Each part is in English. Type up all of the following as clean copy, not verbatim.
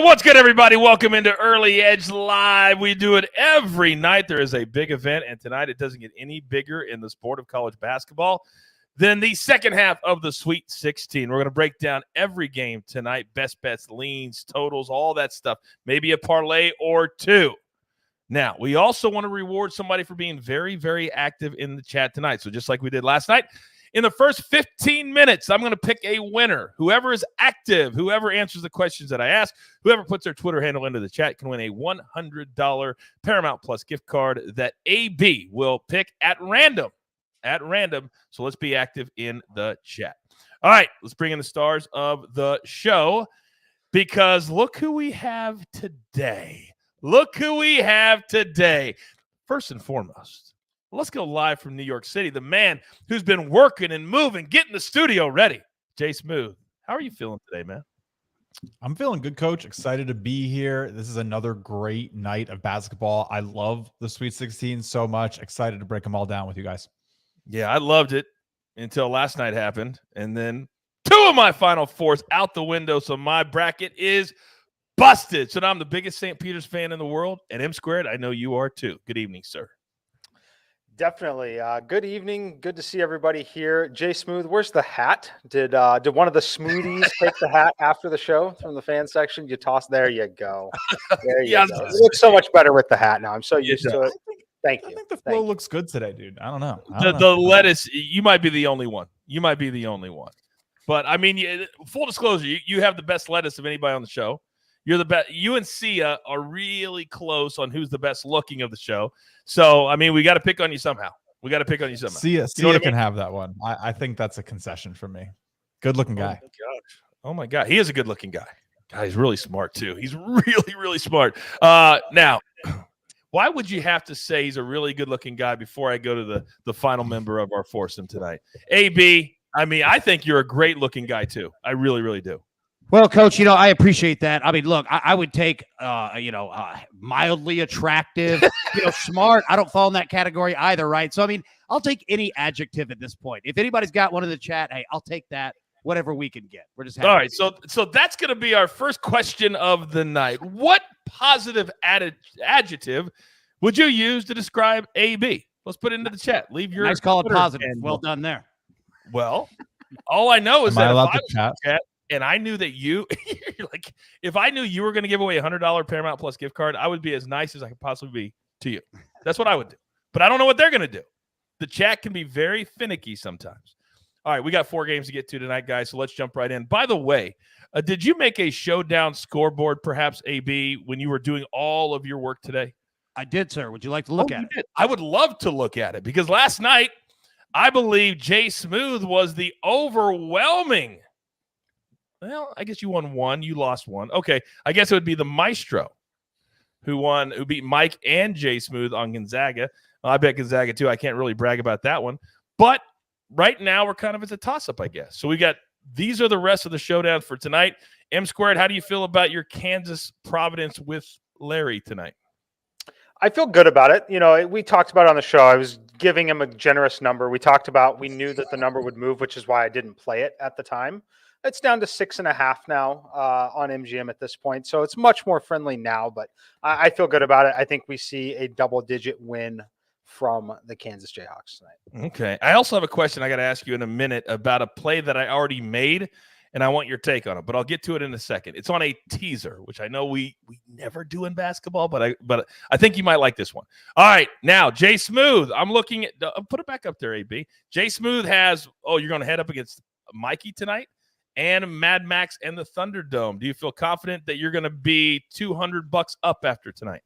What's good, everybody? Welcome into Early Edge Live. We do it every night. There is a big event, and tonight it doesn't get any bigger in the sport of college basketball than the second half of the Sweet 16. We're going to break down every game tonight, best bets, leans, totals, all that stuff, maybe a parlay or two. Now, we also want to reward somebody for being very, very active in the chat tonight. So just like we did last night, in the first 15 minutes, I'm going to pick a winner. Whoever is active, whoever answers the questions that I ask, whoever puts their Twitter handle into the chat can win a $100 Paramount Plus gift card that AB will pick at random. So let's be active in the chat. All right, let's bring in the stars of the show because look who we have today. First and foremost, let's go live from New York City. The man who's been working and moving, getting the studio ready. Jay Smooth, how are you feeling today, man? I'm feeling good, Coach. Excited to be here. This is another great night of basketball. I love the Sweet 16 so much. Excited to break them all down with you guys. Yeah, I loved it until last night happened. And then two of my Final Fours out the window, so my bracket is busted. So now I'm the biggest St. Peter's fan in the world. And M Squared, I know you are too. Good evening, sir. Definitely. Good evening. Good to see everybody here. Jay Smooth, where's the hat? Did one of the smoothies take the hat after the show from the fan section? You toss. There you go. There you go. It looks so much better with the hat now. I'm so used to it. Thank you. I think the flow looks good today, dude. I don't know. The lettuce, you might be the only one. But, I mean, full disclosure, you have the best lettuce of anybody on the show. You're the best. You and Sia are really close on who's the best looking of the show. So, I mean, we got to pick on you somehow. Sia can have that one. I think that's a concession for me. Good looking guy. Oh my God. He is a good looking guy. God, he's really smart too. He's really, really smart. Now, why would you have to say he's a really good looking guy before I go to the final member of our foursome tonight? AB, I mean, I think you're a great looking guy too. I really, really do. Well, Coach, I appreciate that. I mean, look, I would take, mildly attractive, smart. I don't fall in that category either, right? So, I mean, I'll take any adjective at this point. If anybody's got one in the chat, hey, I'll take that, whatever we can get. We're just happy. All right, so that's going to be our first question of the night. What positive adjective would you use to describe AB? Let's put it into the chat. Leave your nice call it positive. Well done there. Well, all I know is that if I was in chat, and I knew that if I knew you were going to give away a $100 Paramount Plus gift card, I would be as nice as I could possibly be to you. That's what I would do. But I don't know what they're going to do. The chat can be very finicky sometimes. All right, we got 4 games to get to tonight, guys, so let's jump right in. By the way, did you make a showdown scoreboard, perhaps, AB, when you were doing all of your work today? I did, sir. Would you like to look at it? I would love to look at it because last night, I believe Jay Smooth was the overwhelming. Well, I guess you won 1. You lost 1. Okay, I guess it would be the Maestro who beat Mike and Jay Smooth on Gonzaga. Well, I bet Gonzaga, too. I can't really brag about that one. But right now, we're kind of at a toss-up, I guess. So these are the rest of the showdown for tonight. M Squared, how do you feel about your Kansas-Providence with Larry tonight? I feel good about it. We talked about it on the show. I was giving him a generous number. We knew that the number would move, which is why I didn't play it at the time. It's down to 6.5 now on MGM at this point. So it's much more friendly now, but I feel good about it. I think we see a double-digit win from the Kansas Jayhawks tonight. Okay. I also have a question I got to ask you in a minute about a play that I already made, and I want your take on it, but I'll get to it in a second. It's on a teaser, which I know we never do in basketball, but I think you might like this one. All right. Now, Jay Smooth, I'm looking at – put it back up there, AB. Jay Smooth has – you're going to head up against Mikey tonight? And Mad Max and the Thunderdome. Do you feel confident that you're going to be $200 up after tonight?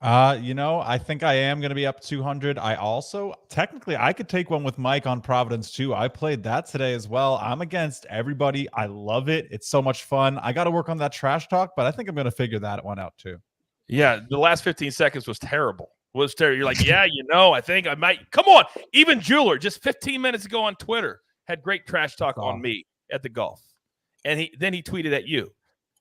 I think I am going to be up 200. I also technically I could take one with Mike on Providence too. I played that today as well. I'm against everybody. I love it. It's so much fun. I got to work on that trash talk, but I think I'm going to figure that one out too. Yeah, the last 15 seconds was terrible. You're like, yeah, I think I might. Come on. Even Jeweler, just 15 minutes ago on Twitter, had great trash talk on me at the golf. And then he tweeted at you.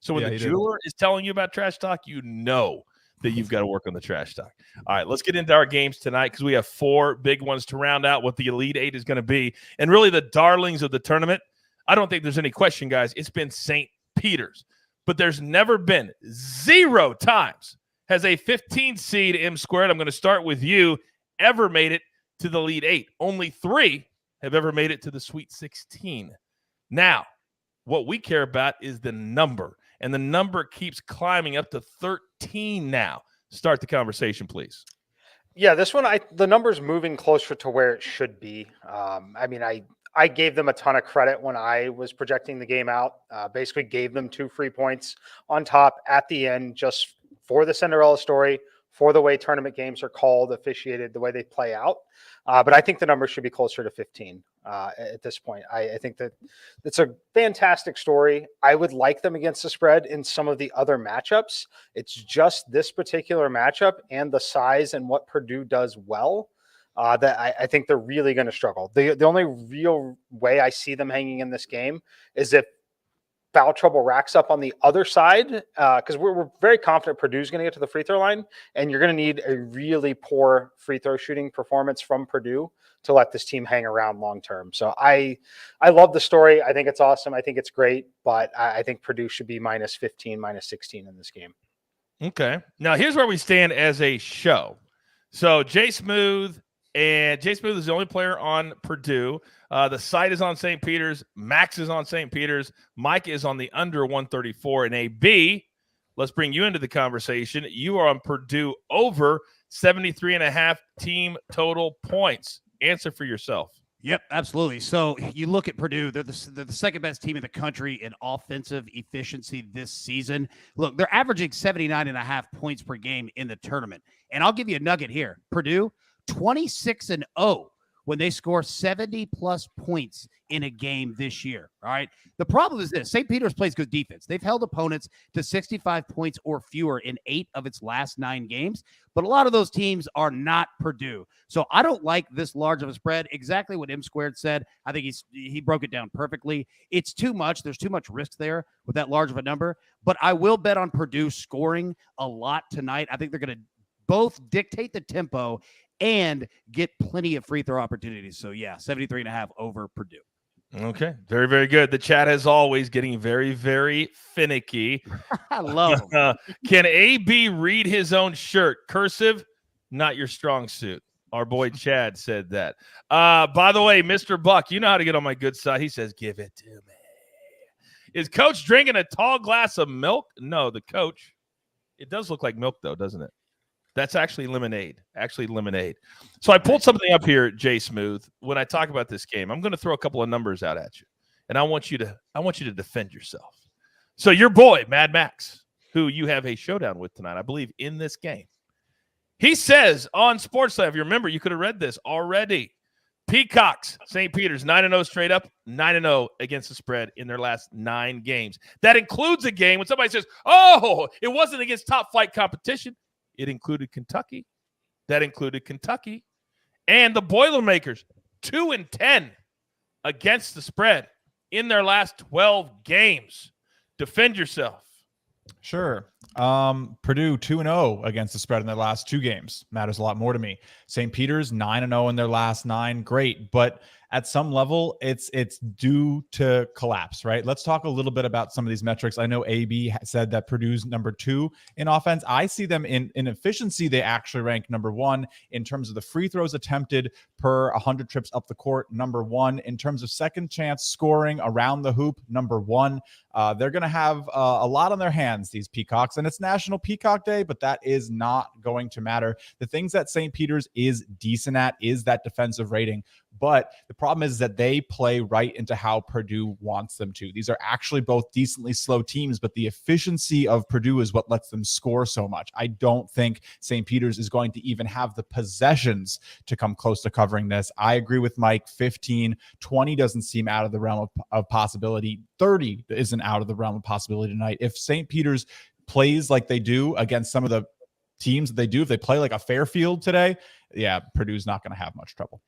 So when the jeweler is telling you about trash talk, you know that you've got to work on the trash talk. All right, let's get into our games tonight because we have 4 big ones to round out what the Elite 8 is going to be. And really the darlings of the tournament, I don't think there's any question, guys. It's been St. Peter's. but there's never been 0 times has a 15 seed M squared, I'm going to start with you, ever made it to the Elite 8. Only 3 have ever made it to the Sweet 16. Now, what we care about is the number, and the number keeps climbing up to 13 now. Start the conversation, please. Yeah, this one, the number's moving closer to where it should be. I gave them a ton of credit when I was projecting the game out. Basically gave them 2 free points on top at the end, just for the Cinderella story, for the way tournament games are called, officiated, the way they play out. But I think the number should be closer to 15 at this point. I think that it's a fantastic story. I would like them against the spread in some of the other matchups. It's just this particular matchup and the size and what Purdue does well that I think they're really going to struggle. The only real way I see them hanging in this game is if foul trouble racks up on the other side, because we're very confident Purdue's going to get to the free throw line, and you're going to need a really poor free throw shooting performance from Purdue to let this team hang around long term. So I love the story. I think it's awesome. I think it's great, but I think Purdue should be minus 15, minus 16 in this game. Okay. Now here's where we stand as a show. So Jay Smooth is the only player on Purdue. The site is on St. Peter's. Max is on St. Peter's. Mike is on the under 134. And AB, let's bring you into the conversation. You are on Purdue over 73.5 team total points. Answer for yourself. Yep, absolutely. So you look at Purdue, they're the second best team in the country in offensive efficiency this season. Look, they're averaging 79.5 points per game in the tournament. And I'll give you a nugget here. Purdue, 26-0 when they score 70-plus points in a game this year, all right? The problem is this. St. Peter's plays good defense. They've held opponents to 65 points or fewer in 8 of its last 9 games, but a lot of those teams are not Purdue. So I don't like this large of a spread. Exactly what M squared said. I think he broke it down perfectly. It's too much. There's too much risk there with that large of a number, but I will bet on Purdue scoring a lot tonight. I think they're going to both dictate the tempo and get plenty of free throw opportunities. So, yeah, 73.5 over Purdue. Okay. Very, very good. The chat, as always, getting very, very finicky. I love them. Can AB read his own shirt? Cursive, not your strong suit. Our boy Chad said that. By the way, Mr. Buck, you know how to get on my good side. He says, give it to me. Is Coach drinking a tall glass of milk? No, the coach. It does look like milk, though, doesn't it? That's actually lemonade. So I pulled something up here, Jay Smooth. When I talk about this game, I'm going to throw a couple of numbers out at you, and I want you to defend yourself. So your boy, Mad Max, who you have a showdown with tonight, I believe, in this game, he says on SportsLine, if you remember, you could have read this already. Peacocks, St. Peter's, 9-0 straight up, 9-0 against the spread in their last 9 games. That includes a game when somebody says, oh, it wasn't against top flight competition. It included Kentucky. That included Kentucky. And the Boilermakers, 2-10 against the spread in their last 12 games. Defend yourself. Sure. Purdue 2-0 against the spread in their last 2 games. Matters a lot more to me. St. Peter's 9-0 in their last 9. Great. But at some level, it's due to collapse, right? Let's talk a little bit about some of these metrics. I know AB said that Purdue's number 2 in offense. I see them in efficiency. They actually rank number 1 in terms of the free throws attempted per 100 trips up the court, number 1 in terms of second chance scoring around the hoop, number 1. They're going to have a lot on their hands, these Peacocks, and it's National Peacock Day, but that is not going to matter. The things that St. Peter's is decent at is that defensive rating. But the problem is that they play right into how Purdue wants them to. These are actually both decently slow teams, but the efficiency of Purdue is what lets them score so much. I don't think St. Peter's is going to even have the possessions to come close to covering this. I agree with Mike. 15, 20 doesn't seem out of the realm of possibility. 30 isn't out of the realm of possibility tonight. If St. Peter's plays like they do against some of the teams that they do, if they play like a Fairfield today, yeah, Purdue's not going to have much trouble.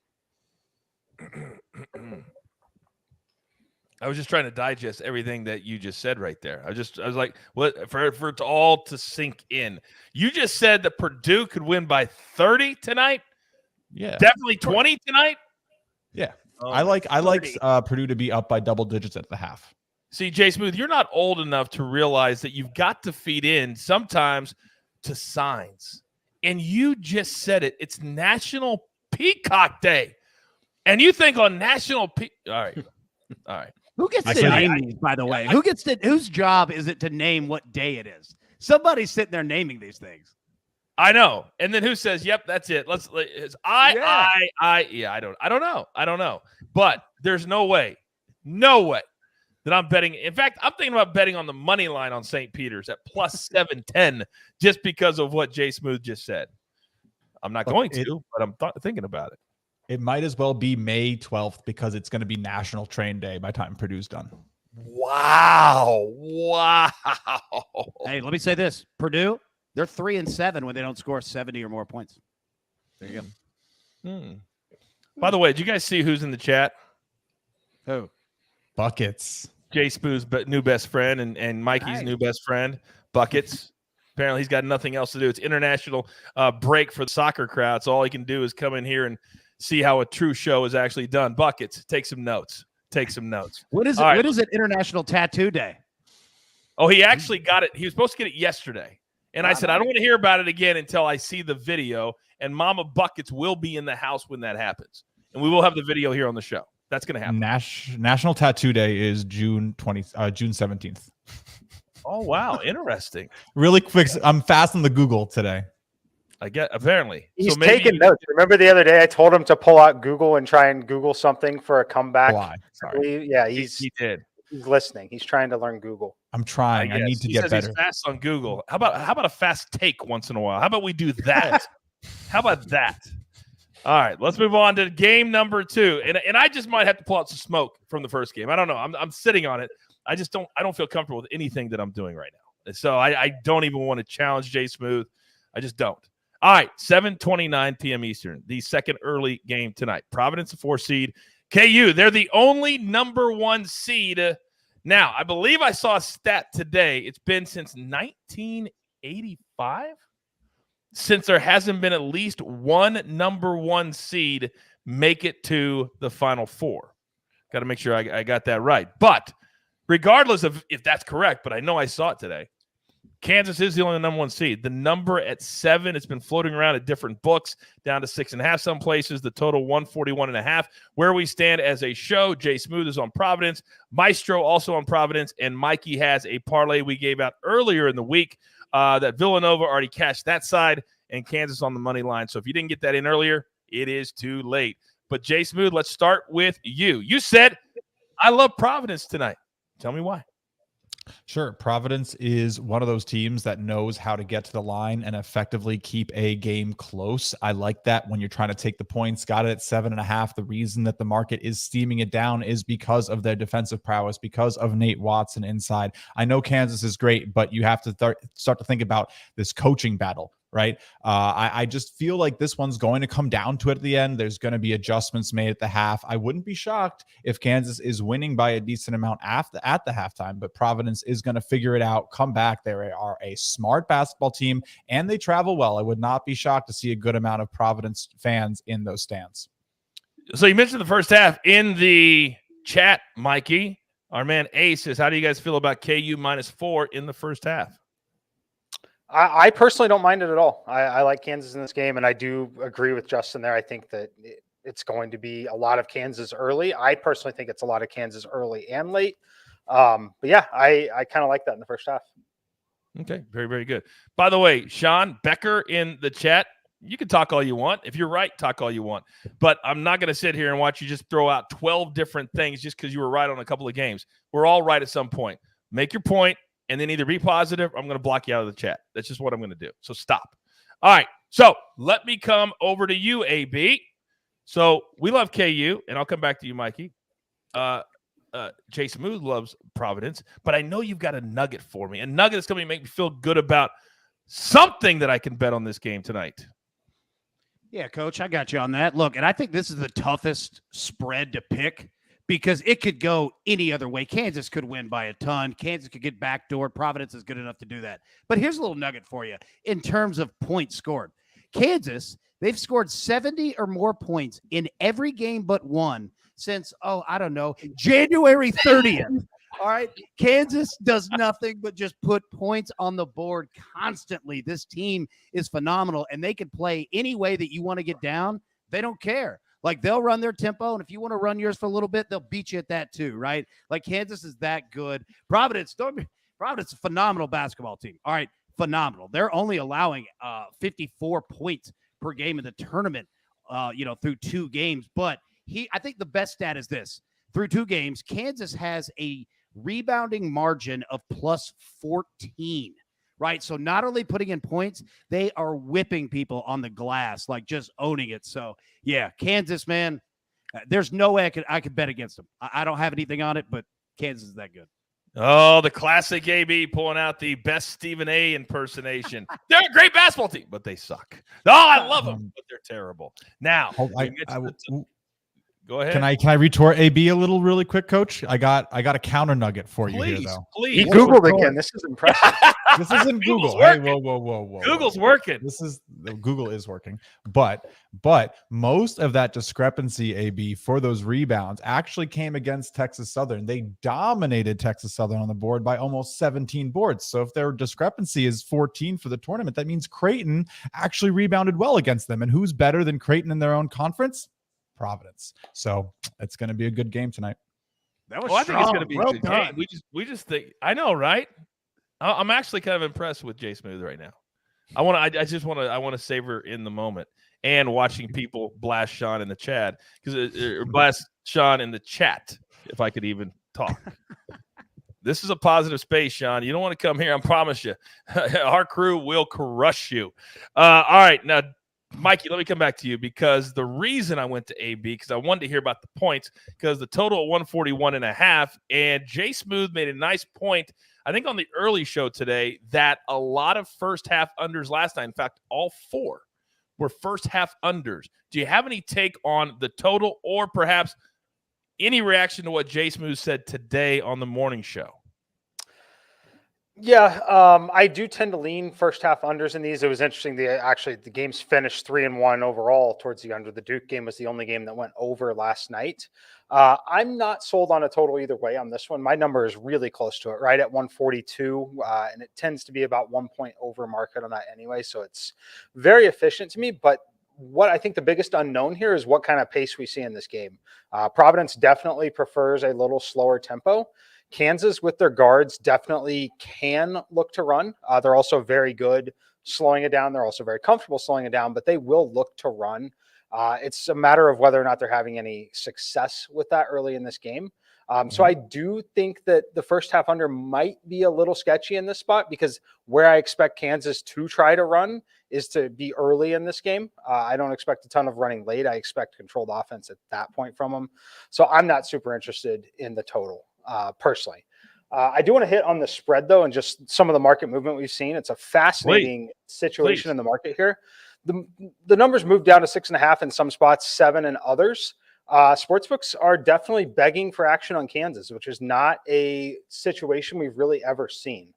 I was just trying to digest everything that you just said right there. I was like, what for it all to sink in. You just said that Purdue could win by 30 tonight. Yeah, definitely 20 tonight. Yeah, I like Purdue to be up by double digits at the half. See, Jay Smooth, you're not old enough to realize that you've got to feed in sometimes to signs. And you just said it. It's National Peacock Day. And you think on National All right. Who gets to name these, by the way? Whose job is it to name what day it is? Somebody's sitting there naming these things. I know. And then who says, "Yep, that's it." I don't know. But there's no way that I'm betting. In fact, I'm thinking about betting on the money line on St. Peter's at plus 710 just because of what Jay Smooth just said. I'm not going to, but I'm thinking about it. It might as well be May 12th because it's going to be National Train Day by the time Purdue's done. Wow. Hey, let me say this. Purdue, they're 3-7 when they don't score 70 or more points. There you go. By the way, did you guys see who's in the chat? Who? Buckets. Jay Smooth's new best friend and Mikey's new best friend, Buckets. Apparently he's got nothing else to do. It's international break for the soccer crowd, so all he can do is come in here and see how a true show is actually done. Buckets, take some notes. When is it? When is it International Tattoo Day? Oh, he actually got it. He was supposed to get it yesterday. And I said, I don't want to hear about it again until I see the video. And Mama Buckets will be in the house when that happens. And we will have the video here on the show. That's going to happen. National Tattoo Day is June 17th. Oh, wow. Interesting. Really quick. I'm fast on the Google today. I get, apparently. He's taking notes. Remember the other day I told him to pull out Google and try and Google something for a comeback? Why? Sorry. Yeah, he did. He's listening. He's trying to learn Google. I'm trying. I need to get better. He's fast on Google. How about a fast take once in a while? How about we do that? How about that? All right, let's move on to game number 2. And I just might have to pull out some smoke from the first game. I don't know. I'm sitting on it. I don't feel comfortable with anything that I'm doing right now. So I don't even want to challenge Jay Smooth. I just don't. All right, 7:29 p.m. Eastern, the second early game tonight. Providence, a 4 seed. KU, they're the only number 1 seed. Now, I believe I saw a stat today. It's been since 1985 since there hasn't been at least one number 1 seed make it to the Final Four. Got to make sure I got that right. But regardless of if that's correct, but I know I saw it today, Kansas is the only number 1 seed. The number at 7, it's been floating around at different books, down to 6.5 some places. The total 141.5. Where we stand as a show, Jay Smooth is on Providence. Maestro also on Providence. And Mikey has a parlay we gave out earlier in the week that Villanova already cashed that side, and Kansas on the money line. So if you didn't get that in earlier, it is too late. But Jay Smooth, let's start with you. You said, I love Providence tonight. Tell me why. Sure. Providence is one of those teams that knows how to get to the line and effectively keep a game close. I like that when you're trying to take the points. Got it at 7.5. The reason that the market is steaming it down is because of their defensive prowess, because of Nate Watson inside. I know Kansas is great, but you have to start to think about this coaching battle. Right. I just feel like this one's going to come down to it at the end. There's going to be adjustments made at the half. I wouldn't be shocked if Kansas is winning by a decent amount at the halftime, but Providence is going to figure it out, come back. They are a smart basketball team and they travel well. I would not be shocked to see a good amount of Providence fans in those stands. So you mentioned the first half in the chat, Mikey. Our man Ace says, how do you guys feel about KU -4 in the first half? I personally don't mind it at all. I like Kansas in this game, and I do agree with Justin there. I think that it's going to be a lot of Kansas early. I personally think it's a lot of Kansas early and late. But yeah, I kind of like that in the first half. Okay, very, very good. By the way, Sean Becker in the chat, you can talk all you want. If you're right, talk all you want. But I'm not going to sit here and watch you just throw out 12 different things just because you were right on a couple of games. We're all right at some point. Make your point. And then either be positive or I'm going to block you out of the chat. That's just what I'm going to do. So stop. All right. So let me come over to you, AB. So we love KU, and I'll come back to you, Mikey. Jay Smooth loves Providence, but I know you've got a nugget for me. A nugget that's going to make me feel good about something that I can bet on this game tonight. Yeah, Coach, I got you on that. Look, and I think this is the toughest spread to pick, because it could go any other way. Kansas could win by a ton. Kansas could get backdoored. Providence is good enough to do that. But here's a little nugget for you in terms of points scored. Kansas, they've scored 70 or more points in every game but one since, I don't know, January 30th. All right. Kansas does nothing but just put points on the board constantly. This team is phenomenal, and they can play any way that you want to get down. They don't care. Like, they'll run their tempo, and if you want to run yours for a little bit, they'll beat you at that too, right? Like, Kansas is that good. Providence is a phenomenal basketball team. All right, phenomenal. They're only allowing 54 points per game in the tournament, through 2 games. But I think the best stat is this. Through 2 games, Kansas has a rebounding margin of plus 14. Right. So not only putting in points, they are whipping people on the glass, like just owning it. So, yeah, Kansas, man, there's no way I could bet against them. I don't have anything on it, but Kansas is that good. Oh, the classic AB pulling out the best Stephen A impersonation. They're a great basketball team, but they suck. Oh, I love them, but they're terrible. Now, go ahead. Can I retort AB a little really quick, Coach? I got a counter nugget for you here, though. Please. He Googled again. This is impressive. This isn't Google. Hey, whoa. Google's working. Google is working. But most of that discrepancy, AB, for those rebounds actually came against Texas Southern. They dominated Texas Southern on the board by almost 17 boards. So if their discrepancy is 14 for the tournament, that means Creighton actually rebounded well against them. And who's better than Creighton in their own conference? Providence. So it's going to be a good game tonight. That was I think it's going to be a well good done. game. We just think, I know, right? I'm actually kind of impressed with Jay Smooth right now. I want to savor in the moment and watching people blast Sean in the chat blast Sean in the chat, if I could even talk. This is a positive space, Sean. You don't want to come here. I promise you. Our crew will crush you. All right. Now, Mikey, let me come back to you, because the reason I went to AB, because I wanted to hear about the points, because the total at 141.5, and Jay Smooth made a nice point, I think, on the early show today, that a lot of first half unders last night, in fact, all 4 were first half unders. Do you have any take on the total, or perhaps any reaction to what Jay Smooth said today on the morning show? Yeah, I do tend to lean first half unders in these. It was interesting. The games finished 3-1 overall towards the under. The Duke game was the only game that went over last night. I'm not sold on a total either way on this one. My number is really close to it, right at 142, and it tends to be about 1 point over market on that anyway. So it's very efficient to me. But what I think the biggest unknown here is what kind of pace we see in this game. Providence definitely prefers a little slower tempo. Kansas, with their guards, definitely can look to run. They're also very good slowing it down. They're also very comfortable slowing it down, but they will look to run. It's a matter of whether or not they're having any success with that early in this game. So I do think that the first half under might be a little sketchy in this spot, because where I expect Kansas to try to run is to be early in this game. I don't expect a ton of running late. I expect controlled offense at that point from them. So I'm not super interested in the total. Personally, I do want to hit on the spread, though, and just some of the market movement we've seen. It's a fascinating situation in the market here. The numbers moved down to 6.5 in some spots, 7 in others. Sportsbooks are definitely begging for action on Kansas, which is not a situation we've really ever seen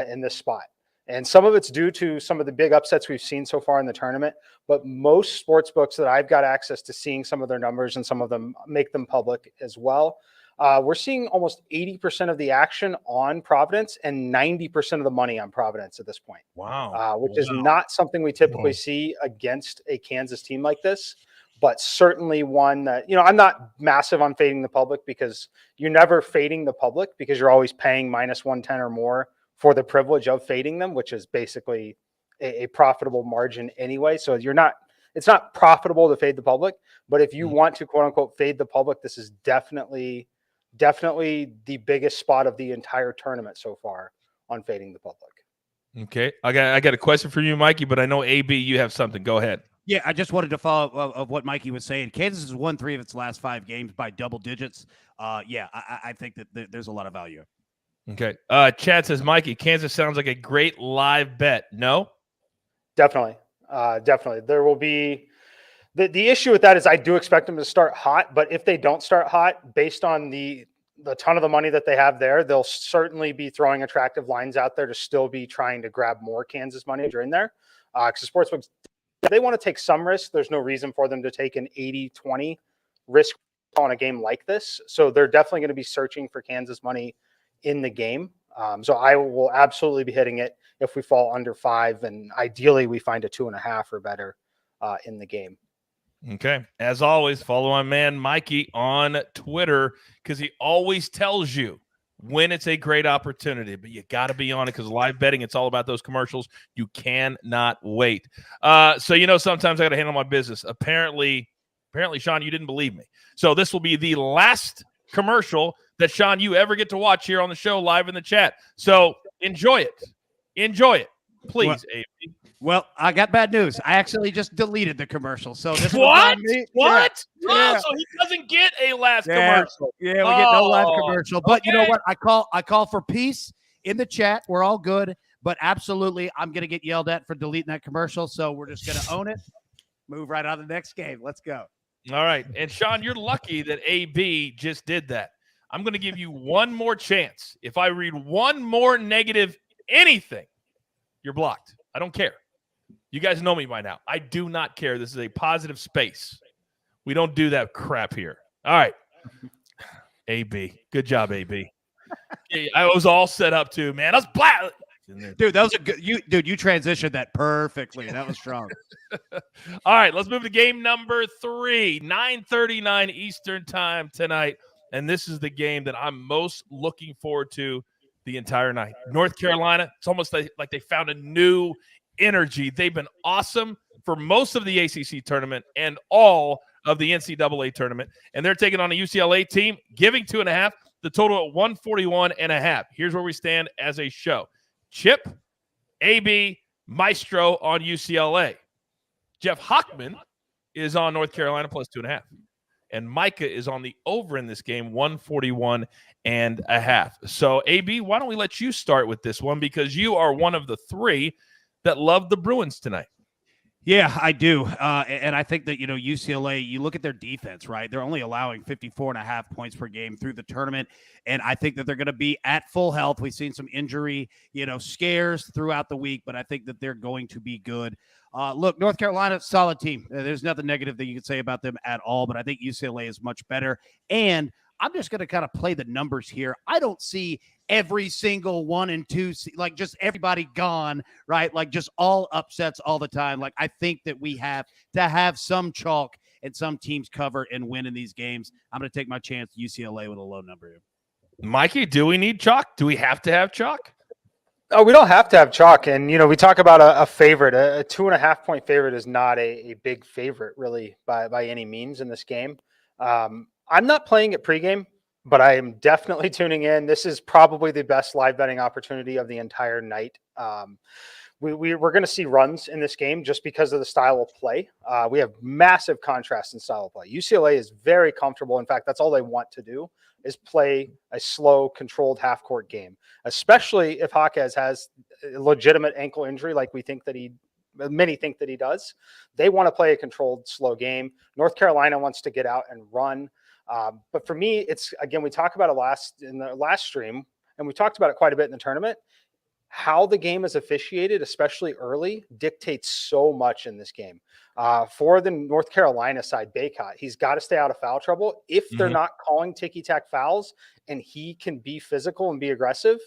in this spot. And some of it's due to some of the big upsets we've seen so far in the tournament. But most sportsbooks that I've got access to seeing some of their numbers, and some of them make them public as well, we're seeing almost 80% of the action on Providence and 90% of the money on Providence at this point. Wow. Which is not something we typically see against a Kansas team like this, but certainly one that, I'm not massive on fading the public, because you're never fading the public because you're always paying minus 110 or more for the privilege of fading them, which is basically a profitable margin anyway. So it's not profitable to fade the public, but if you want to quote unquote fade the public, this is definitely the biggest spot of the entire tournament so far on fading the public. Okay. I got a question for you, Mikey, but I know AB, you have something. Go ahead. Yeah, I just wanted to follow up of what Mikey was saying. Kansas has won 3 of its last 5 games by double digits. I think that there's a lot of value. Okay. Chad says, Mikey, Kansas sounds like a great live bet. No? Definitely. There will be the issue with that is I do expect them to start hot, but if they don't start hot, based on the ton of the money that they have there, they'll certainly be throwing attractive lines out there to still be trying to grab more Kansas money during there. Because the sportsbooks, they want to take some risk. There's no reason for them to take an 80-20 risk on a game like this. So they're definitely going to be searching for Kansas money in the game. So I will absolutely be hitting it if we fall under 5, and ideally we find a 2.5 or better in the game. Okay. As always, follow my man Mikey on Twitter because he always tells you when it's a great opportunity, but you got to be on it because live betting, it's all about those commercials. You cannot wait. So, sometimes I got to handle my business. Apparently, Sean, you didn't believe me. So this will be the last commercial that, Sean, you ever get to watch here on the show live in the chat. So enjoy it. Enjoy it. Please, AB. Well, I got bad news. I actually just deleted the commercial. So this What? was on me. What? Yeah. Oh, Yeah. so he doesn't get a last Yeah. commercial. Yeah, we get no live Oh, commercial. But you know okay. what? I call for peace in the chat. We're all good. But absolutely, I'm going to get yelled at for deleting that commercial. So we're just going to own it. Move right on to the next game. Let's go. All right. And, Sean, you're lucky that AB just did that. I'm going to give you one more chance. If I read one more negative anything, you're blocked. I don't care. You guys know me by now. I do not care. This is a positive space. We don't do that crap here. All right. AB. Good job, AB. I was all set up too, man. I was black. Dude, that was a good you transitioned that perfectly. That was strong. All right, let's move to game number 3, 9:39 Eastern time tonight. And this is the game that I'm most looking forward to the entire night. North Carolina, it's almost like they found a new energy. They've been awesome for most of the ACC tournament and all of the NCAA tournament. And they're taking on a UCLA team, giving 2.5, the total at 141.5. Here's where we stand as a show. Chip, AB, Maestro on UCLA. Jeff Hockman is on North Carolina plus 2.5. And Micah is on the over in this game, 141.5. So, AB, why don't we let you start with this one because you are one of the 3 that love the Bruins tonight. Yeah, I do. And I think that, UCLA, you look at their defense, right? They're only allowing 54.5 points per game through the tournament. And I think that they're going to be at full health. We've seen some injury, scares throughout the week, but I think that they're going to be good. Look, North Carolina, solid team. There's nothing negative that you can say about them at all, but I think UCLA is much better. And I'm just going to kind of play the numbers here. I don't see every single 1 and 2, like just everybody gone, right? Like just all upsets all the time. Like I think that we have to have some chalk and some teams cover and win in these games. I'm going to take my chance UCLA with a low number here. Mikey, do we need chalk? Do we have to have chalk? Oh, we don't have to have chalk. And, we talk about a favorite. A 2.5 point favorite is not a big favorite really by any means in this game. I'm not playing it pregame, but I am definitely tuning in. This is probably the best live betting opportunity of the entire night. We're going to see runs in this game just because of the style of play. We have massive contrast in style of play. UCLA is very comfortable. In fact, that's all they want to do is play a slow, controlled half-court game, especially if Jaquez has a legitimate ankle injury like many think that he does. They want to play a controlled, slow game. North Carolina wants to get out and run. But for me, it's, again, we talked about it in the last stream, and we talked about it quite a bit in the tournament. How the game is officiated, especially early, dictates so much in this game. For the North Carolina side, Baycott, he's got to stay out of foul trouble. If they're not calling ticky-tack fouls and he can be physical and be aggressive,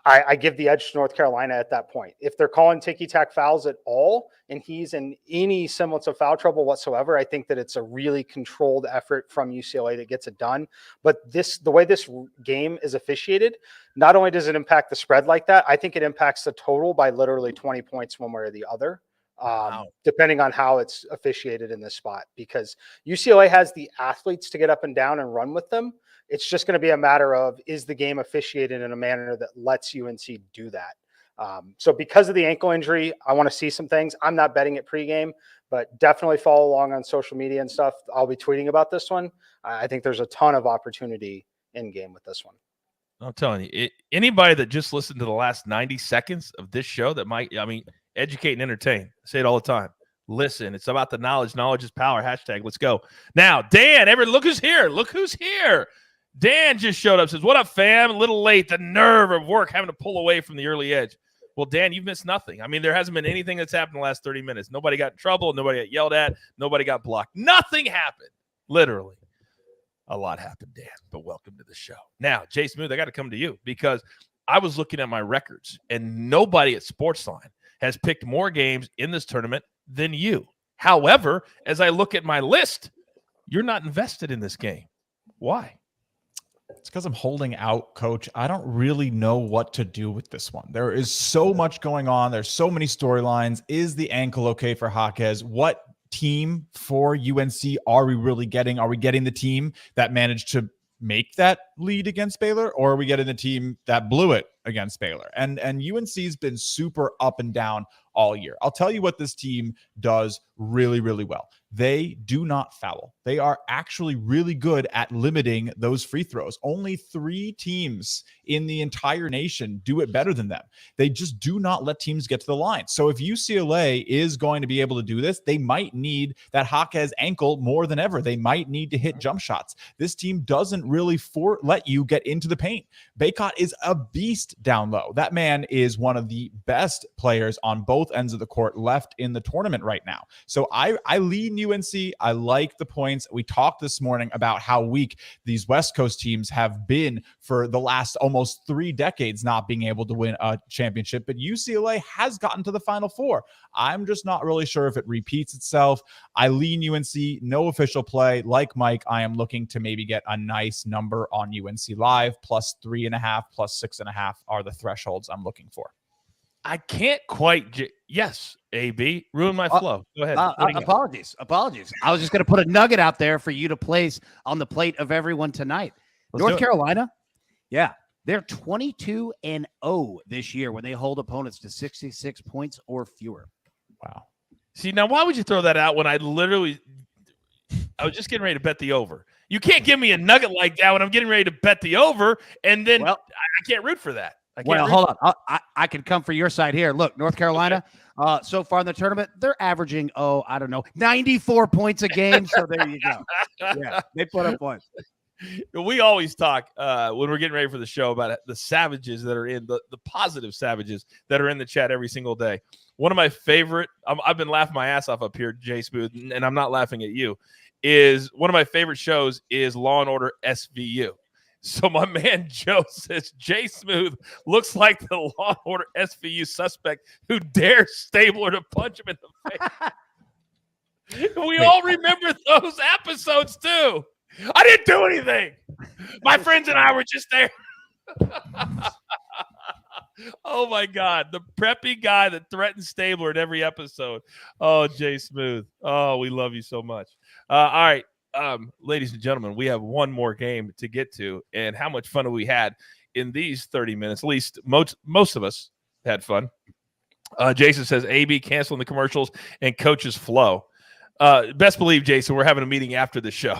I give the edge to North Carolina at that point. If they're calling ticky-tack fouls at all and he's in any semblance of foul trouble whatsoever, I think that it's a really controlled effort from UCLA that gets it done. But the way this game is officiated, not only does it impact the spread like that, I think it impacts the total by literally 20 points one way or the other, depending on how it's officiated in this spot. Because UCLA has the athletes to get up and down and run with them. It's just going to be a matter of, is the game officiated in a manner that lets UNC do that? So because of the ankle injury, I want to see some things. I'm not betting it pregame, but definitely follow along on social media and stuff. I'll be tweeting about this one. I think there's a ton of opportunity in game with this one. I'm telling you, anybody that just listened to the last 90 seconds of this show that educate and entertain. I say it all the time. Listen, it's about the knowledge. Knowledge is power. # let's go. Now, Dan, look who's here. Look who's here. Dan just showed up, says, what up, fam? A little late. The nerve of work having to pull away from the early edge. Well, Dan, you've missed nothing. I mean, there hasn't been anything that's happened in the last 30 minutes. Nobody got in trouble. Nobody got yelled at. Nobody got blocked. Nothing happened, literally. A lot happened, Dan, but welcome to the show. Now, Jay Smooth, I got to come to you because I was looking at my records, and nobody at SportsLine has picked more games in this tournament than you. However, as I look at my list, you're not invested in this game. Why? It's because I'm holding out, Coach. I don't really know what to do with this one. There is so much going on. There's so many storylines. Is the ankle okay for Jaquez? What team for UNC are we really getting? Are we getting the team that managed to make that lead against Baylor, or are we getting the team that blew it against Baylor? And UNC's been super up and down all year. I'll tell you what this team does really, really well. They do not foul. They are actually really good at limiting those free throws. Only 3 teams in the entire nation do it better than them. They just do not let teams get to the line. So if UCLA is going to be able to do this, they might need that Jaquez ankle more than ever. They might need to hit jump shots. This team doesn't really let you get into the paint. Bacot is a beast down low. That man is one of the best players on both ends of the court left in the tournament right now. So I lean UNC. I like the points. We talked this morning about how weak these West Coast teams have been for the last almost 3 decades, not being able to win a championship, but UCLA has gotten to the Final Four. I'm just not really sure if it repeats itself. I lean UNC, no official play. Like Mike, I am looking to maybe get a nice number on UNC Live. Plus 3.5, plus 6.5 are the thresholds I'm looking for. I can't quite. Yes, AB, ruin my flow. Go ahead. Apologies. I was just going to put a nugget out there for you to place on the plate of everyone tonight. North Carolina, yeah, they're 22-0 this year when they hold opponents to 66 points or fewer. Wow. See, now why would you throw that out when I was just getting ready to bet the over? You can't give me a nugget like that when I'm getting ready to bet the over, and then I can't root for that. Hold on. I can come for your side here. Look, North Carolina, so far in the tournament, they're averaging, 94 points a game. So there you go. Yeah, they put up points. We always talk when we're getting ready for the show about the savages that are in the positive savages that are in the chat every single day. One of my favorite, I've been laughing my ass off up here, Jay Smooth, and I'm not laughing at you, is one of my favorite shows is Law and Order SVU. So my man Joe says Jay Smooth looks like the Law and Order SVU suspect who dares Stabler to punch him in the face. We all remember those episodes too. I didn't do anything. My friends and I were just there. Oh my God, the preppy guy that threatened Stabler in every episode. Oh, Jay Smooth. Oh, we love you so much. All right. Ladies and gentlemen, we have one more game to get to, and how much fun have we had in these 30 minutes? At least most of us had fun. Jason says AB canceling the commercials and coaches flow. Best believe, Jason, we're having a meeting after the show.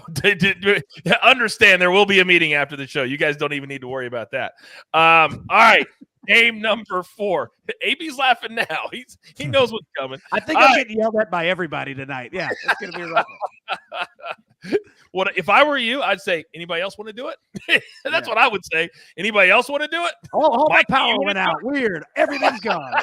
Understand there will be a meeting after the show. You guys don't even need to worry about that. All right. Game number 4. AB's laughing now. He knows what's coming. I think I'm getting yelled at by everybody tonight. Yeah, it's going to be rough. What if I were you? I'd say, anybody else want to do it? That's what I would say. Anybody else want to do it? Oh, my power went out. Weird. Everything's gone.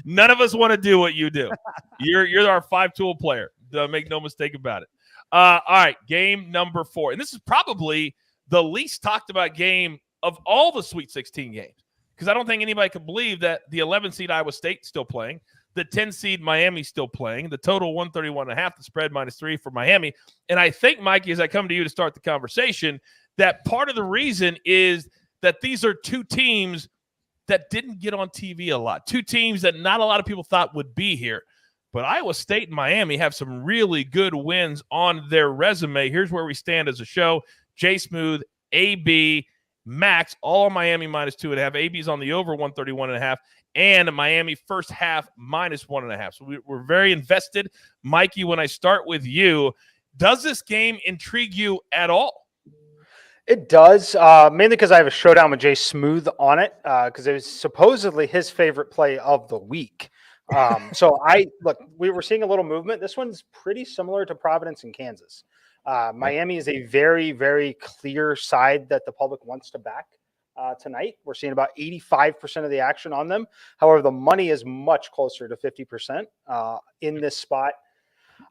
None of us want to do what you do. You're our 5-tool player. Make no mistake about it. All right, game number 4. And this is probably the least talked about game of all the Sweet 16 games, because I don't think anybody could believe that the 11 seed Iowa State still playing, the 10 seed Miami still playing, the total 131.5, the spread -3 for Miami. And I think, Mikey, as I come to you to start the conversation, that part of the reason is that these are 2 teams that didn't get on TV a lot, 2 teams that not a lot of people thought would be here. But Iowa State and Miami have some really good wins on their resume. Here's where we stand as a show. Jay Smooth, AB, Max, all on Miami -2.5. AB's on the over 131.5. And Miami first half -1.5. So we're very invested. Mikey, when I start with you, does this game intrigue you at all? It does, mainly because I have a showdown with Jay Smooth on it, because it was supposedly his favorite play of the week. So we were seeing a little movement. This one's pretty similar to Providence and Kansas. Miami is a very, very clear side that the public wants to back tonight. We're seeing about 85% of the action on them. However, the money is much closer to 50% in this spot.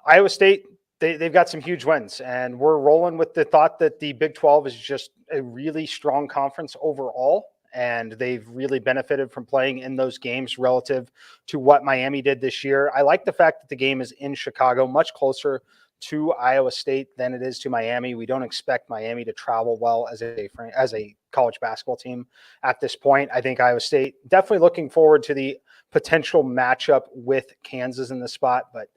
Iowa State, they've got some huge wins, and we're rolling with the thought that the Big 12 is just a really strong conference overall. And they've really benefited from playing in those games relative to what Miami did this year. I like the fact that the game is in Chicago, much closer to Iowa State than it is to Miami. We don't expect Miami to travel well as a college basketball team at this point. I think Iowa State definitely looking forward to the potential matchup with Kansas in the spot, but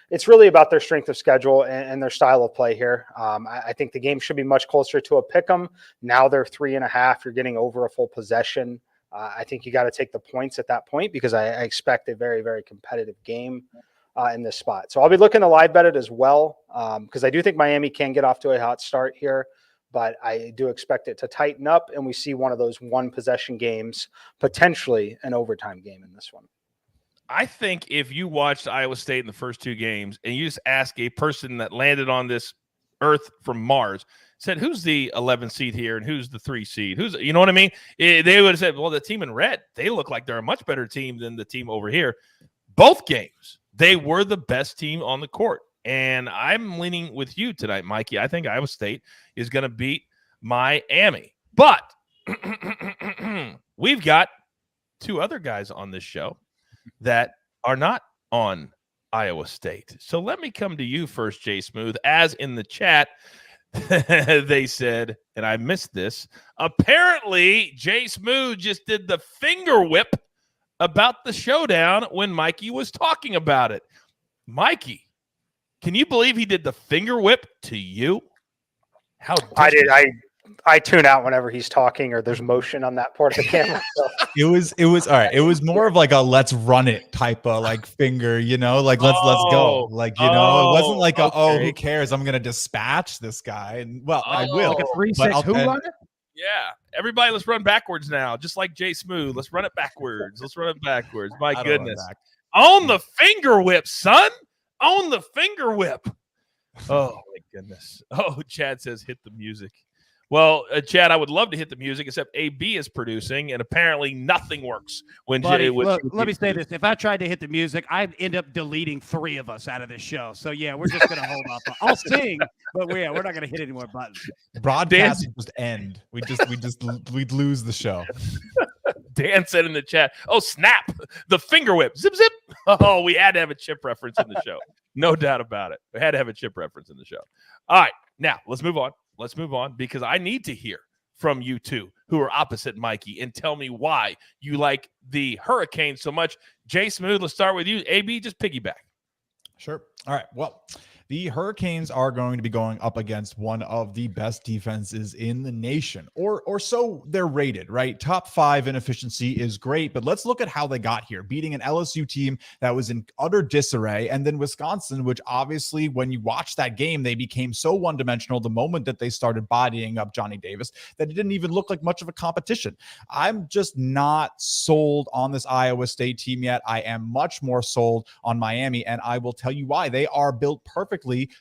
it's really about their strength of schedule and their style of play here. I think the game should be much closer to a pick 'em. Now they're 3.5. You're getting over a full possession. I think you got to take the points at that point because I expect a very, very competitive game in this spot. So I'll be looking to live bet it as well because I do think Miami can get off to a hot start here, but I do expect it to tighten up and we see one of those one possession games, potentially an overtime game in this one. I think if you watched Iowa State in the first two games and you just ask a person that landed on this earth from Mars, said, who's the 11 seed here and who's the 3 seed? You know what I mean? They would have said, well, the team in red, they look like they're a much better team than the team over here. Both games, they were the best team on the court. And I'm leaning with you tonight, Mikey. I think Iowa State is going to beat Miami. But we've got two other guys on this show that are not on Iowa State. So let me come to you first, Jay Smooth. As in the chat, they said, and I missed this, apparently Jay Smooth just did the finger whip about the showdown when Mikey was talking about it. Mikey, can you believe he did the finger whip to you? How I did. I tune out whenever he's talking or there's motion on that part of the camera. So. It was all right. It was more of like a let's run it type of like finger, like let's go. Like, it wasn't like who cares? I'm gonna dispatch this guy. And I will. Like a 3-6 who run it? Yeah. Everybody, let's run backwards now. Just like Jay Smooth. Let's run it backwards. My goodness. On the finger whip, son. On the finger whip. Oh my goodness. Oh, Chad says hit the music. Well, Chad, I would love to hit the music, except AB is producing, and apparently nothing works when Jay. Look, let me say this: if I tried to hit the music, I'd end up deleting 3 of us out of this show. So yeah, we're just gonna hold off. I'll sing, but we're not gonna hit any more buttons. Broadcast would just end. We'd lose the show. Dan said in the chat, "Oh snap! The finger whip, zip zip." Oh, we had to have a chip reference in the show, no doubt about it. We had to have a chip reference in the show. All right, now let's move on. Let's move on because I need to hear from you two who are opposite Mikey and tell me why you like the Hurricanes so much. Jay Smooth, let's start with you. AB, just piggyback. Sure. All right. Well, the Hurricanes are going to be going up against one of the best defenses in the nation, or so they're rated, right? Top 5 in efficiency is great, but let's look at how they got here, beating an LSU team that was in utter disarray, and then Wisconsin, which obviously when you watch that game, they became so one-dimensional the moment that they started bodying up Johnny Davis that it didn't even look like much of a competition. I'm just not sold on this Iowa State team yet. I am much more sold on Miami, and I will tell you why. They are built perfectly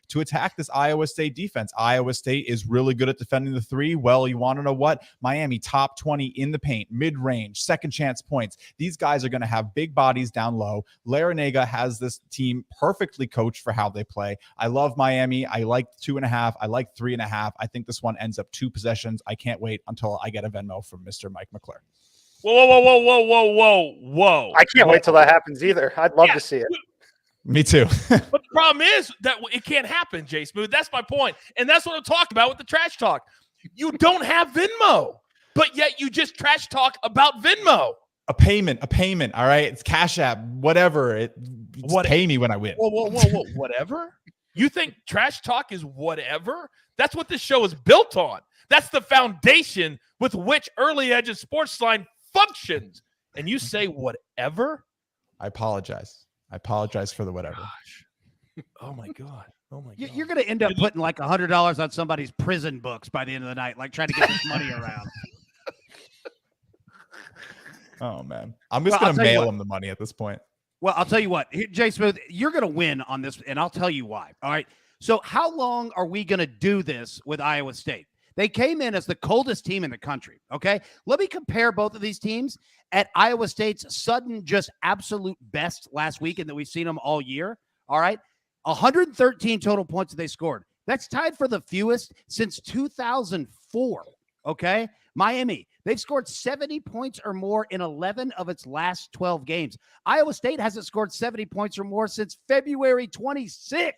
to attack this Iowa State defense. Iowa State is really good at defending the 3. Well, you want to know what? Miami, top 20 in the paint, mid-range, second chance points. These guys are going to have big bodies down low. Larinaga has this team perfectly coached for how they play. I love Miami. I like 2.5. I like 3.5. I think this one ends up 2 possessions. I can't wait until I get a Venmo from Mr. Mike McClure. Whoa. I can't wait till that happens either. I'd love to see it. Me too. But the problem is that it can't happen, Jay Smooth. That's my point. And that's what I'm talking about with the trash talk. You don't have Venmo, but yet you just trash talk about Venmo. A payment. All right. It's Cash App, whatever. Pay me when I win. Whoa. Whatever? You think trash talk is whatever? That's what this show is built on. That's the foundation with which Early Edge's SportsLine functions. And you say whatever? I apologize for the whatever. Gosh. Oh my God. You're going to end up putting like $100 on somebody's prison books by the end of the night, like trying to get this money around. Oh man. I'm just going to mail him the money at this point. Well, I'll tell you what, Jay Smooth, you're going to win on this, and I'll tell you why. All right. So how long are we going to do this with Iowa State? They came in as the coldest team in the country, okay? Let me compare both of these teams at Iowa State's sudden, just absolute best last week, and that we've seen them all year, all right? 113 total points that they scored. That's tied for the fewest since 2004. Okay. Miami, they've scored 70 points or more in 11 of its last 12 games. Iowa State hasn't scored 70 points or more since February 26th,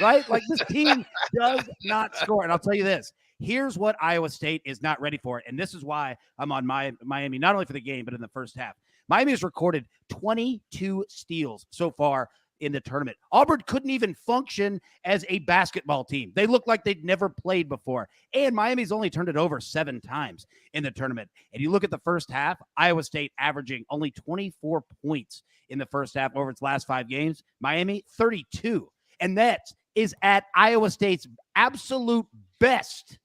right? Like, this team does not score. And I'll tell you this, here's what Iowa State is not ready for. And this is why I'm on Miami, not only for the game, but in the first half. Miami has recorded 22 steals so far in the tournament. Auburn couldn't even function as a basketball team. They looked like they'd never played before. And Miami's only turned it over 7 times in the tournament. And you look at the first half, Iowa State averaging only 24 points in the first half over its last 5 games. Miami, 32. And that is at Iowa State's absolute best.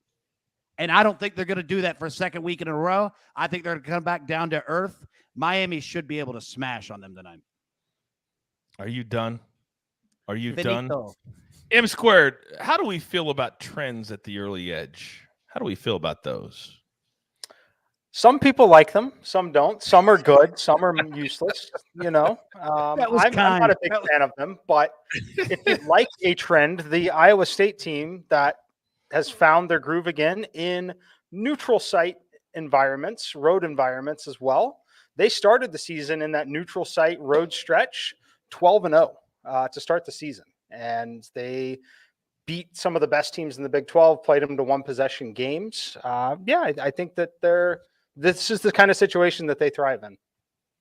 And I don't think they're going to do that for a second week in a row. I think they're going to come back down to earth. Miami should be able to smash on them tonight. Are you done? Are you Finito. done? M squared, how do we feel about trends at the early edge? How do we feel about those? Some people like them, some don't. Some are good, some are useless. I'm not a big fan of them, but if you like a trend, the Iowa State team that has found their groove again in neutral site environments, road environments as well. They started the season in that neutral site road stretch 12-0 to start the season. And they beat some of the best teams in the Big 12, played them to 1-possession games. I think that this is the kind of situation that they thrive in.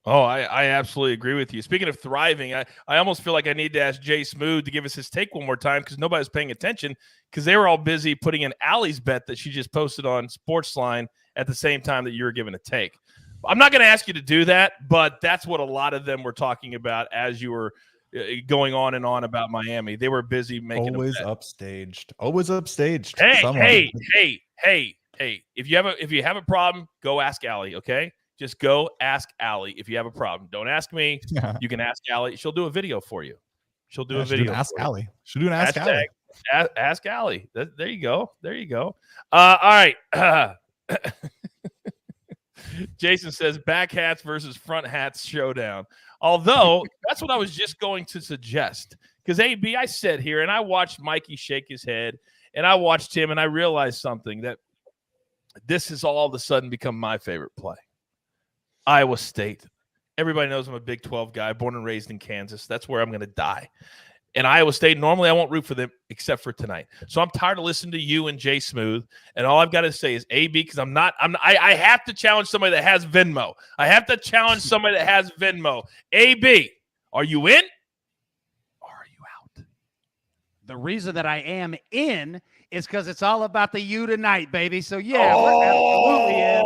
Oh, I absolutely agree with you. Speaking of thriving, I almost feel like I need to ask Jay Smooth to give us his take one more time because nobody's paying attention because they were all busy putting in Allie's bet that she just posted on SportsLine at the same time that you were giving a take. I'm not going to ask you to do that, but that's what a lot of them were talking about as you were going on and on about Miami. They were busy making always upstaged. Hey. If you have a problem, go ask Allie, okay? Just go ask Allie if you have a problem. Don't ask me. Yeah. You can ask Allie. She'll do a video for you. She'll do a video. Ask Allie. She'll do an Ask Allie. Ask Allie. There you go. All right. Jason says back hats versus front hats showdown. Although that's what I was just going to suggest. Because AB, I sat here and I watched Mikey shake his head and I watched him and I realized something, that this has all of a sudden become my favorite play. Iowa State. Everybody knows I'm a Big 12 guy, born and raised in Kansas. That's where I'm going to die. And Iowa State, normally I won't root for them except for tonight. So I'm tired of listening to you and Jay Smooth. And all I've got to say is AB, because I have to challenge somebody that has Venmo. AB, are you in or are you out? The reason that I am in is because it's all about the U tonight, baby. So, yeah, we're absolutely in.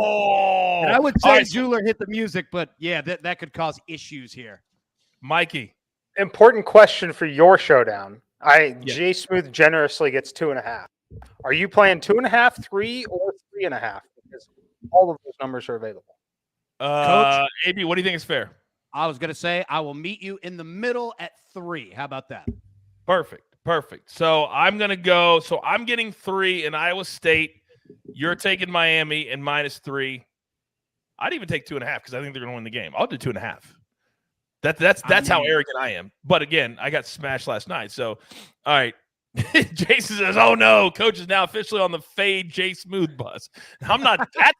And I would say Jeweler hit the music, but, yeah, that could cause issues here. Mikey. Important question for your showdown. Jay Smooth generously gets 2.5. Are you playing 2.5, 3, or 3.5? Because all of those numbers are available. Coach, AB, what do you think is fair? I was going to say I will meet you in the middle at 3. How about that? Perfect. So I'm going to go. So I'm getting 3 in Iowa State. You're taking Miami and -3. I'd even take 2.5 because I think they're going to win the game. I'll do 2.5. That's how arrogant I am. But again, I got smashed last night. So, all right. Jason says, "Oh no, coach is now officially on the fade Jay Smooth bus." I'm not that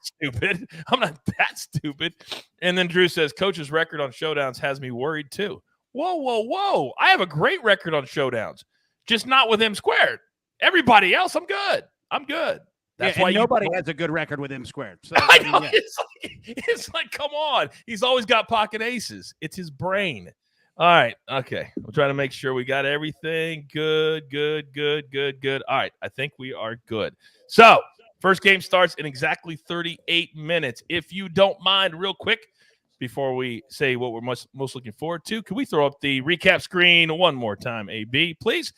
stupid. And then Drew says, "Coach's record on showdowns has me worried too." Whoa! I have a great record on showdowns, just not with M squared. Everybody else, I'm good. That's why nobody has a good record with M squared. So I know. Yeah. It's like, come on. He's always got pocket aces. It's his brain. All right. Okay. I'm trying to make sure we got everything good. All right. I think we are good. So first game starts in exactly 38 minutes. If you don't mind, real quick, before we say what we're most looking forward to, can we throw up the recap screen one more time, AB, please?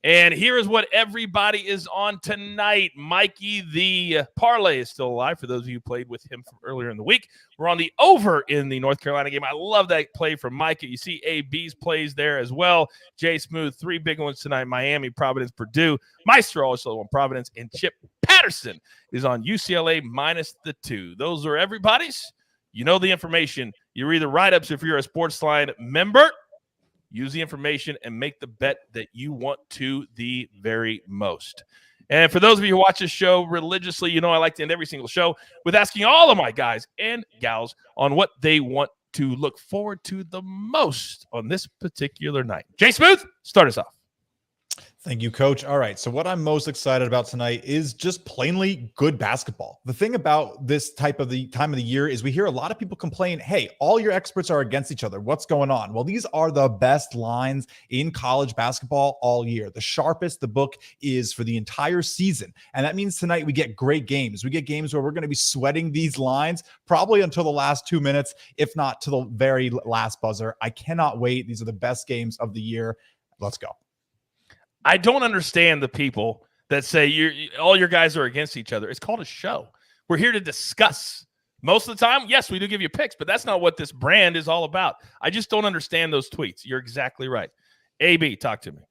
And here is what everybody is on tonight. Mikey, the parlay is still alive for those of you who played with him from earlier in the week. We're on the over in the North Carolina game. I love that play from Mikey. You see AB's plays there as well. Jay Smooth, 3 big ones tonight. Miami, Providence, Purdue. Maestro also on Providence. And Chip Patterson is on UCLA -2. Those are everybody's. You know the information. You're either write-ups if you're a SportsLine member. use the information, and make the bet that you want to the very most. And for those of you who watch this show religiously, you know I like to end every single show with asking all of my guys and gals on what they want to look forward to the most on this particular night. Jay Smooth, start us off. Thank you, Coach. All right. So what I'm most excited about tonight is just plainly good basketball. The thing about this time of the year is we hear a lot of people complain, hey, all your experts are against each other. What's going on? Well, these are the best lines in college basketball all year. The sharpest the book is for the entire season. And that means tonight we get great games. We get games where we're going to be sweating these lines probably until the last 2 minutes, if not to the very last buzzer. I cannot wait. These are the best games of the year. Let's go. I don't understand the people that say all your guys are against each other. It's called a show. We're here to discuss. Most of the time, yes, we do give you picks, but that's not what this brand is all about. I just don't understand those tweets. You're exactly right. AB, talk to me.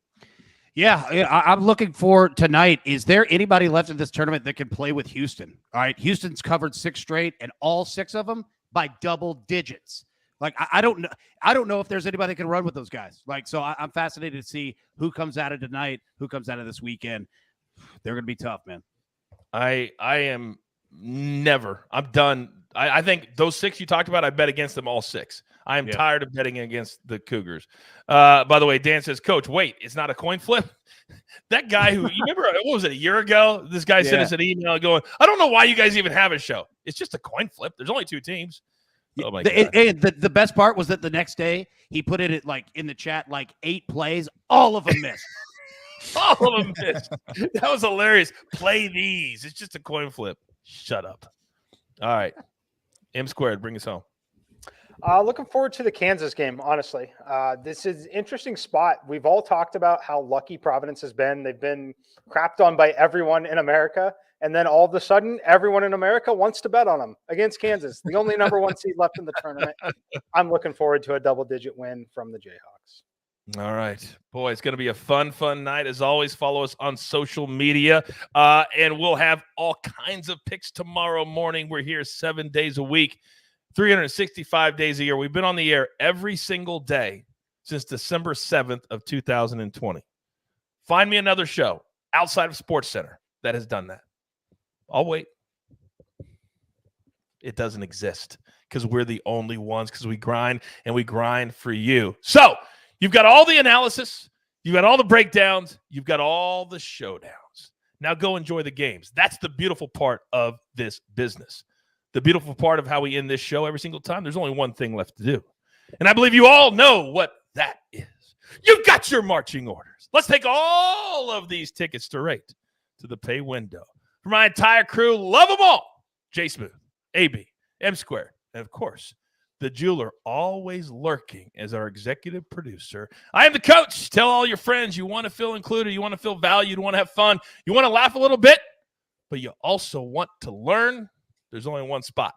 Yeah, I'm looking for tonight. Is there anybody left in this tournament that can play with Houston? All right, Houston's covered 6 straight, and all 6 of them by double digits. Like, I don't know if there's anybody that can run with those guys. Like, so I'm fascinated to see who comes out of tonight, who comes out of this weekend. They're going to be tough, man. I am never. I'm done. I think those 6 you talked about, I bet against them all 6. I am tired of betting against the Cougars. By the way, Dan says, Coach, wait, it's not a coin flip? That guy who, you remember, what was it, a year ago? This guy sent us an email going, I don't know why you guys even have a show. It's just a coin flip. There's only 2 teams. Oh my God. The best part was that the next day he put it at, like, in the chat, like 8 plays, all of them missed. All of them missed. That was hilarious. Play these. It's just a coin flip. Shut up. All right. M squared, bring us home. Looking forward to the Kansas game, honestly. This is an interesting spot. We've all talked about how lucky Providence has been. They've been crapped on by everyone in America. And then all of a sudden, everyone in America wants to bet on them against Kansas, the only number 1 seed left in the tournament. I'm looking forward to a double-digit win from the Jayhawks. All right. Boy, it's going to be a fun night. As always, follow us on social media, and we'll have all kinds of picks tomorrow morning. We're here 7 days a week, 365 days a year. We've been on the air every single day since December 7th of 2020. Find me another show outside of SportsCenter that has done that. I'll wait. It doesn't exist because we're the only ones, because we grind and we grind for you. So you've got all the analysis, you've got all the breakdowns, you've got all the showdowns. Now go enjoy the games. That's the beautiful part of this business. The beautiful part of how we end this show every single time, there's only one thing left to do. And I believe you all know what that is. You've got your marching orders. Let's take all of these tickets straight to the pay window. For my entire crew, love them all. J Smooth, AB, M Squared, and of course, the jeweler always lurking as our executive producer. I am the coach. Tell all your friends you want to feel included, you want to feel valued, you want to have fun, you want to laugh a little bit, but you also want to learn. There's only one spot.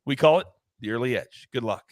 We call it the early edge. Good luck.